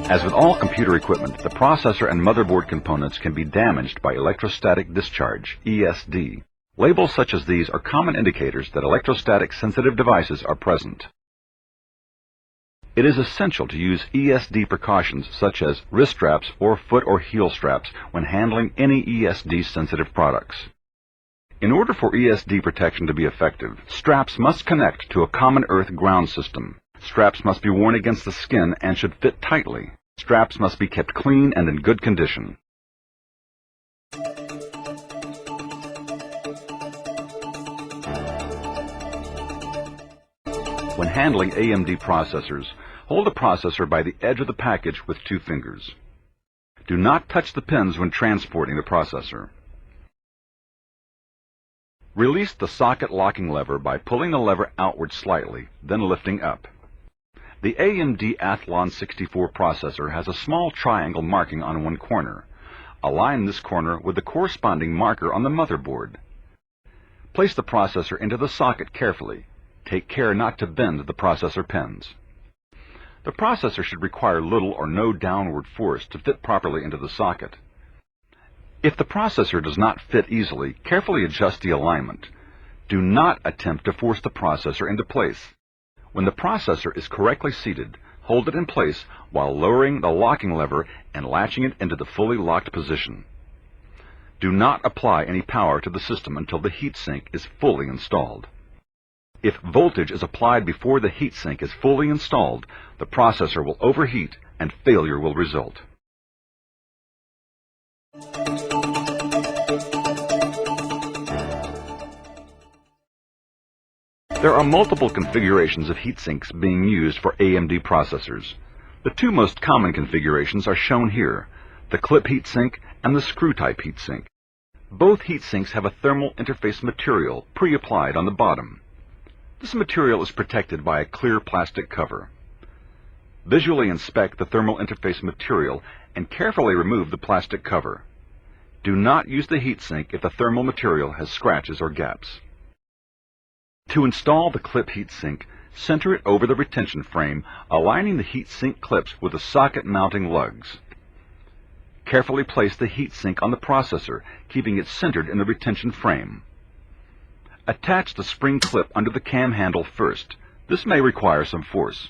As with all computer equipment, the processor and motherboard components can be damaged by electrostatic discharge, ESD. Labels such as these are common indicators that electrostatic sensitive devices are present. It is essential to use ESD precautions such as wrist straps or foot or heel straps when handling any ESD sensitive products. In order for ESD protection to be effective, straps must connect to a common earth ground system. Straps must be worn against the skin and should fit tightly. Straps must be kept clean and in good condition. When handling AMD processors, hold the processor by the edge of the package with 2 fingers. Do not touch the pins when transporting the processor. Release the socket locking lever by pulling the lever outward slightly, then lifting up. The AMD Athlon 64 processor has a small triangle marking on one corner. Align this corner with the corresponding marker on the motherboard. Place the processor into the socket carefully. Take care not to bend the processor pins. The processor should require little or no downward force to fit properly into the socket. If the processor does not fit easily, carefully adjust the alignment. Do not attempt to force the processor into place. When the processor is correctly seated, hold it in place while lowering the locking lever and latching it into the fully locked position. Do not apply any power to the system until the heatsink is fully installed. If voltage is applied before the heatsink is fully installed, the processor will overheat and failure will result. There are multiple configurations of heatsinks being used for AMD processors. The 2 most common configurations are shown here, the clip heatsink and the screw-type heatsink. Both heatsinks have a thermal interface material pre-applied on the bottom. This material is protected by a clear plastic cover. Visually inspect the thermal interface material and carefully remove the plastic cover. Do not use the heatsink if the thermal material has scratches or gaps. To install the clip heatsink, center it over the retention frame, aligning the heatsink clips with the socket mounting lugs. Carefully place the heatsink on the processor, keeping it centered in the retention frame. Attach the spring clip under the cam handle first. This may require some force.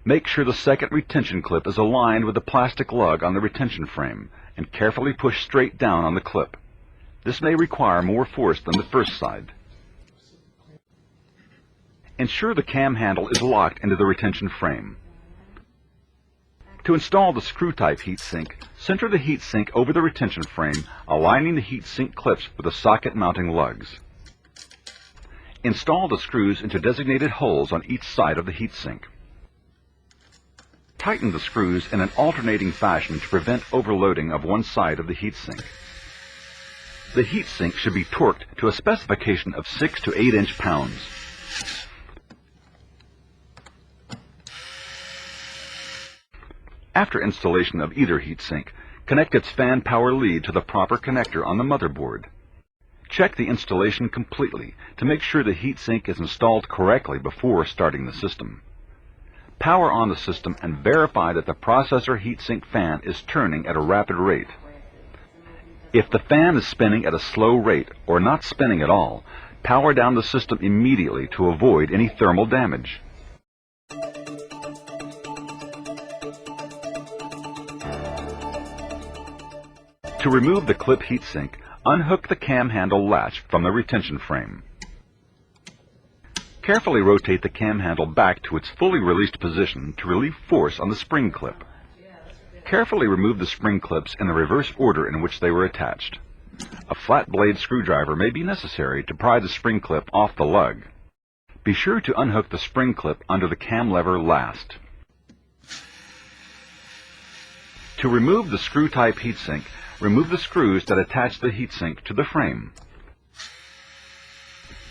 Make sure the second retention clip is aligned with the plastic lug on the retention frame, and carefully push straight down on the clip. This may require more force than the first side. Ensure the cam handle is locked into the retention frame. To install the screw-type heatsink, center the heatsink over the retention frame, aligning the heatsink clips with the socket mounting lugs. Install the screws into designated holes on each side of the heatsink. Tighten the screws in an alternating fashion to prevent overloading of one side of the heatsink. The heatsink should be torqued to a specification of 6 to 8 inch-pounds. After installation of either heatsink, connect its fan power lead to the proper connector on the motherboard. Check the installation completely to make sure the heatsink is installed correctly before starting the system. Power on the system and verify that the processor heatsink fan is turning at a rapid rate. If the fan is spinning at a slow rate or not spinning at all, power down the system immediately to avoid any thermal damage. To remove the clip heatsink, unhook the cam handle latch from the retention frame. Carefully rotate the cam handle back to its fully released position to relieve force on the spring clip. Carefully remove the spring clips in the reverse order in which they were attached. A flat blade screwdriver may be necessary to pry the spring clip off the lug. Be sure to unhook the spring clip under the cam lever last. To remove the screw-type heatsink, remove the screws that attach the heatsink to the frame.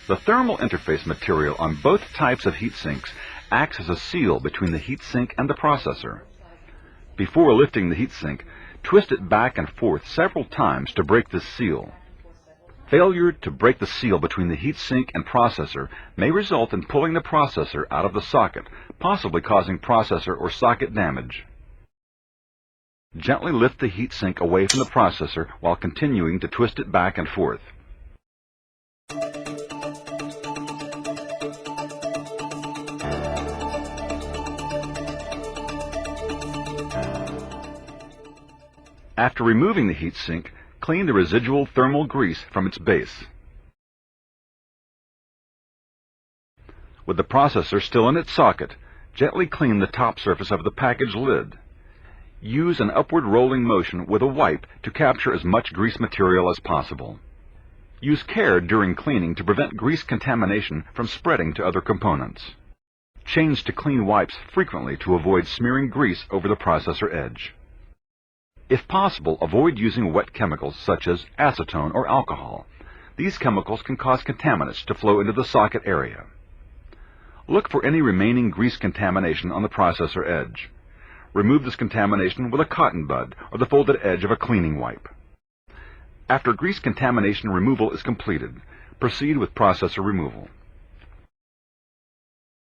The thermal interface material on both types of heatsinks acts as a seal between the heatsink and the processor. Before lifting the heatsink, twist it back and forth several times to break this seal. Failure to break the seal between the heatsink and processor may result in pulling the processor out of the socket, possibly causing processor or socket damage. Gently lift the heatsink away from the processor while continuing to twist it back and forth. After removing the heatsink, clean the residual thermal grease from its base. With the processor still in its socket, gently clean the top surface of the package lid. Use an upward rolling motion with a wipe to capture as much grease material as possible. Use care during cleaning to prevent grease contamination from spreading to other components. Change to clean wipes frequently to avoid smearing grease over the processor edge. If possible, avoid using wet chemicals such as acetone or alcohol. These chemicals can cause contaminants to flow into the socket area. Look for any remaining grease contamination on the processor edge. Remove this contamination with a cotton bud or the folded edge of a cleaning wipe. After grease contamination removal is completed, proceed with processor removal.